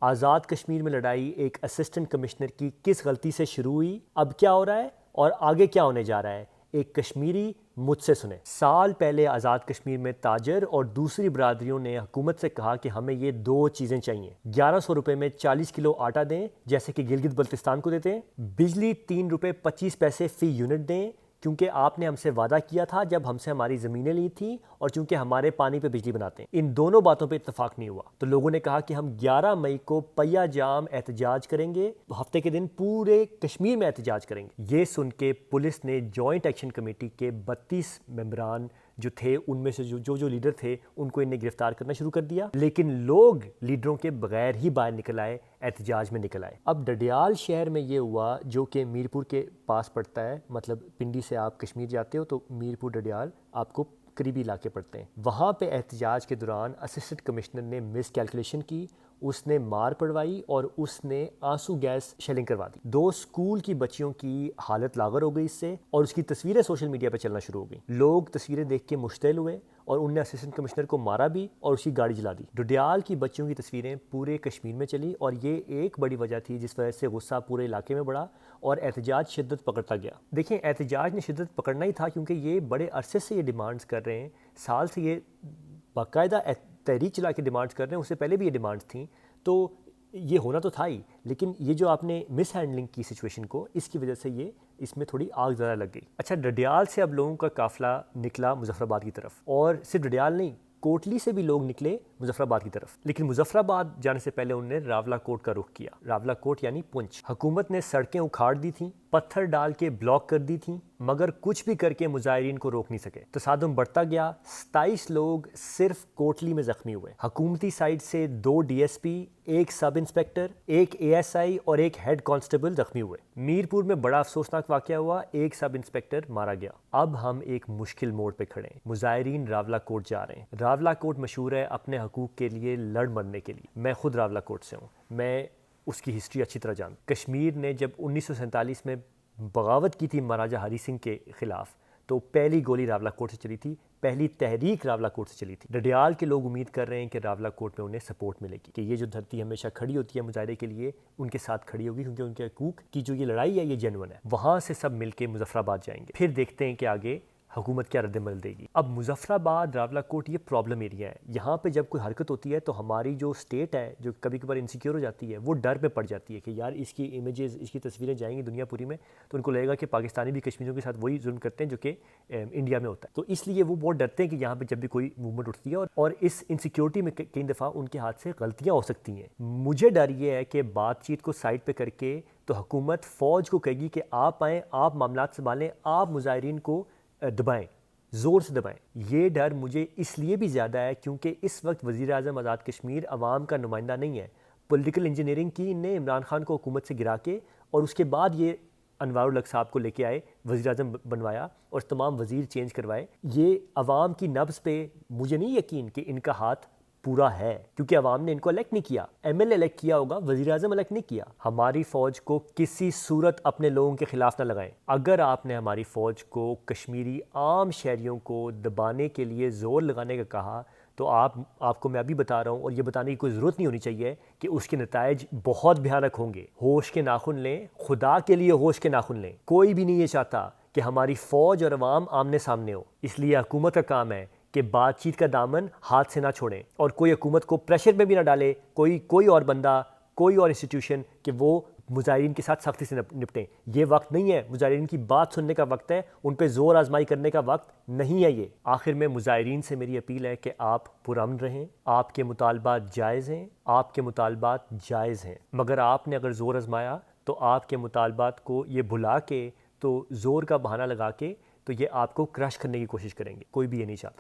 آزاد کشمیر میں لڑائی ایک اسسٹنٹ کمشنر کی کس غلطی سے شروع ہوئی، اب کیا ہو رہا ہے اور آگے کیا ہونے جا رہا ہے، ایک کشمیری مجھ سے سنیں۔ سال پہلے آزاد کشمیر میں تاجر اور دوسری برادریوں نے حکومت سے کہا کہ ہمیں یہ دو چیزیں چاہیے، 1100 روپے میں 40 کلو آٹا دیں جیسے کہ گلگت بلتستان کو دیتے ہیں، بجلی 3 روپے 25 پیسے فی یونٹ دیں کیونکہ آپ نے ہم سے وعدہ کیا تھا جب ہم سے ہماری زمینیں لی تھیں اور چونکہ ہمارے پانی پہ بجلی بناتے ہیں۔ ان دونوں باتوں پہ اتفاق نہیں ہوا تو لوگوں نے کہا کہ ہم 11 مئی کو پیا جام احتجاج کریں گے، ہفتے کے دن پورے کشمیر میں احتجاج کریں گے۔ یہ سن کے پولیس نے جوائنٹ ایکشن کمیٹی کے 32 ممبران جو تھے، ان میں سے جو لیڈر تھے ان کو انہیں گرفتار کرنا شروع کر دیا، لیکن لوگ لیڈروں کے بغیر ہی باہر نکل آئے، احتجاج میں نکل آئے۔ اب ڈڈیال شہر میں یہ ہوا جو کہ میرپور کے پاس پڑتا ہے، مطلب پنڈی سے آپ کشمیر جاتے ہو تو میرپور ڈڈیال آپ کو قریبی علاقے پڑتے ہیں۔ وہاں پہ احتجاج کے دوران اسسٹنٹ کمشنر نے مس کیلکولیشن کی، اس نے مار پڑوائی اور اس نے آنسو گیس شیلنگ کروا دی۔ 2 اسکول کی بچیوں کی حالت لاغر ہو گئی اس سے، اور اس کی تصویریں سوشل میڈیا پہ چلنا شروع ہو گئیں۔ لوگ تصویریں دیکھ کے مشتعل ہوئے اور انہوں نے اسسٹنٹ کمشنر کو مارا بھی اور اس کی گاڑی جلا دی۔ ڈڈیال کی بچیوں کی تصویریں پورے کشمیر میں چلی اور یہ ایک بڑی وجہ تھی جس وجہ سے غصہ پورے علاقے میں بڑھا اور احتجاج شدت پکڑتا گیا۔ دیکھیں، احتجاج نے شدت پکڑنا ہی تھا کیونکہ یہ بڑے عرصے سے یہ ڈیمانڈز کر رہے ہیں، سال سے یہ باقاعدہ تحریک چلا کے ڈیمانڈز کر رہے ہیں، اس سے پہلے بھی یہ ڈیمانڈز تھیں، تو یہ ہونا تو تھا ہی، لیکن یہ جو آپ نے مس ہینڈلنگ کی سچویشن کو، اس کی وجہ سے یہ اس میں تھوڑی آگ زیادہ لگ گئی۔ اچھا، ڈڈیال سے اب لوگوں کا قافلہ نکلا مظفر آباد کی طرف، اور صرف ڈڈیال نہیں، کوٹلی سے بھی لوگ نکلے مظفر آباد کی طرف، لیکن مظفر آباد جانے سے پہلے انہوں نے راولا کوٹ کا رخ کیا۔ راولا کوٹ یعنی پونچھ۔ حکومت نے سڑکیں اکھاڑ دی تھیں، پتھر ڈال کے بلاک کر دی تھیں، مگر کچھ بھی کر کے مظاہرین کو روک نہیں سکے۔ تصادم بڑھتا گیا، 27 لوگ صرف کوٹلی میں زخمی ہوئے۔ حکومتی سائڈ سے 2 D S P, 1 sub inspector, 1 A S I اور 1 ہیڈ کانسٹیبل زخمی ہوئے۔ میرپور میں بڑا افسوسناک واقعہ ہوا، 1 سب انسپیکٹر مارا گیا۔ اب ہم ایک مشکل موڑ پہ کھڑے ہیں، مظاہرین راولا کوٹ جا رہے ہیں۔ راولا کوٹ مشہور ہے اپنے حقوق کے لیے لڑ مرنے کے لیے، میں خود راولا کوٹ سے ہوں، میں اس کی ہسٹری اچھی طرح جانتا۔ کشمیر نے جب 1947 میں بغاوت کی تھی مہاراجہ ہری سنگھ کے خلاف تو پہلی گولی راولا کوٹ سے چلی تھی، پہلی تحریک راولا کوٹ سے چلی تھی۔ ڈڈیال کے لوگ امید کر رہے ہیں کہ راولا کوٹ میں انہیں سپورٹ ملے گی، کہ یہ جو دھرتی ہمیشہ کھڑی ہوتی ہے مظاہرے کے لیے ان کے ساتھ کھڑی ہوگی، کیونکہ ان کے حقوق کی جو یہ لڑائی ہے یہ جینون ہے۔ وہاں سے سب مل کے مظفر آباد جائیں گے، پھر دیکھتے ہیں کہ آگے حکومت کیا رد عمل دے گی۔ اب مظفر آباد، راولا کوٹ یہ پرابلم ایریا ہے، یہاں پہ جب کوئی حرکت ہوتی ہے تو ہماری جو اسٹیٹ ہے جو کبھی کبھار انسیکیور ہو جاتی ہے، وہ ڈر میں پڑ جاتی ہے کہ یار اس کی امیجز، اس کی تصویریں جائیں گی دنیا پوری میں تو ان کو لگے گا کہ پاکستانی بھی کشمیریوں کے ساتھ وہی ظلم کرتے ہیں جو کہ انڈیا میں ہوتا ہے، تو اس لیے وہ بہت ڈرتے ہیں کہ یہاں پہ جب بھی کوئی موومنٹ اٹھتی ہے اور اس انسیکیورٹی میں کئی دفعہ ان کے ہاتھ سے غلطیاں ہو سکتی ہیں۔ مجھے ڈر یہ ہے کہ بات چیت کو سائڈ پہ کر کے تو حکومت فوج کو کہے گی کہ آپ آئیں، آپ معاملات سنبھالیں، آپ مظاہرین کو دبائیں، زور سے دبائیں۔ یہ ڈر مجھے اس لیے بھی زیادہ ہے کیونکہ اس وقت وزیر اعظم آزاد کشمیر عوام کا نمائندہ نہیں ہے۔ پولیٹیکل انجینئرنگ کی نے عمران خان کو حکومت سے گرا کے، اور اس کے بعد یہ انوار الحق صاحب کو لے کے آئے، وزیر اعظم بنوایا اور تمام وزیر چینج کروائے۔ یہ عوام کی نبض پہ مجھے نہیں یقین کہ ان کا ہاتھ پورا ہے، کیونکہ عوام نے ان کو الیکٹ نہیں کیا، ایم ایل اے الیکٹ کیا ہوگا، وزیر اعظم الیکٹ نہیں کیا۔ ہماری فوج کو کسی صورت اپنے لوگوں کے خلاف نہ لگائیں۔ اگر آپ نے ہماری فوج کو کشمیری عام شہریوں کو دبانے کے لیے زور لگانے کا کہا تو آپ کو میں ابھی بتا رہا ہوں، اور یہ بتانے کی کوئی ضرورت نہیں ہونی چاہیے کہ اس کے نتائج بہت بھیانک ہوں گے۔ ہوش کے ناخن لیں، خدا کے لیے ہوش کے ناخن لیں۔ کوئی بھی نہیں یہ چاہتا کہ ہماری فوج اور عوام آمنے سامنے ہو، اس لیے حکومت کا کام ہے کہ بات چیت کا دامن ہاتھ سے نہ چھوڑیں، اور کوئی حکومت کو پریشر میں بھی نہ ڈالے، کوئی اور بندہ، کوئی اور انسٹیٹیوشن کہ وہ مظاہرین کے ساتھ سختی سے نپٹیں۔ یہ وقت نہیں ہے مظاہرین کی بات سننے کا، وقت ہے ان پہ زور آزمائی کرنے کا وقت نہیں ہے یہ۔ آخر میں مظاہرین سے میری اپیل ہے کہ آپ پرامن رہیں، آپ کے مطالبات جائز ہیں، آپ کے مطالبات جائز ہیں، مگر آپ نے اگر زور آزمایا تو آپ کے مطالبات کو یہ بھلا کے، تو زور کا بہانہ لگا کے تو یہ آپ کو کرش کرنے کی کوشش کریں گے، کوئی بھی یہ نہیں چاہتا۔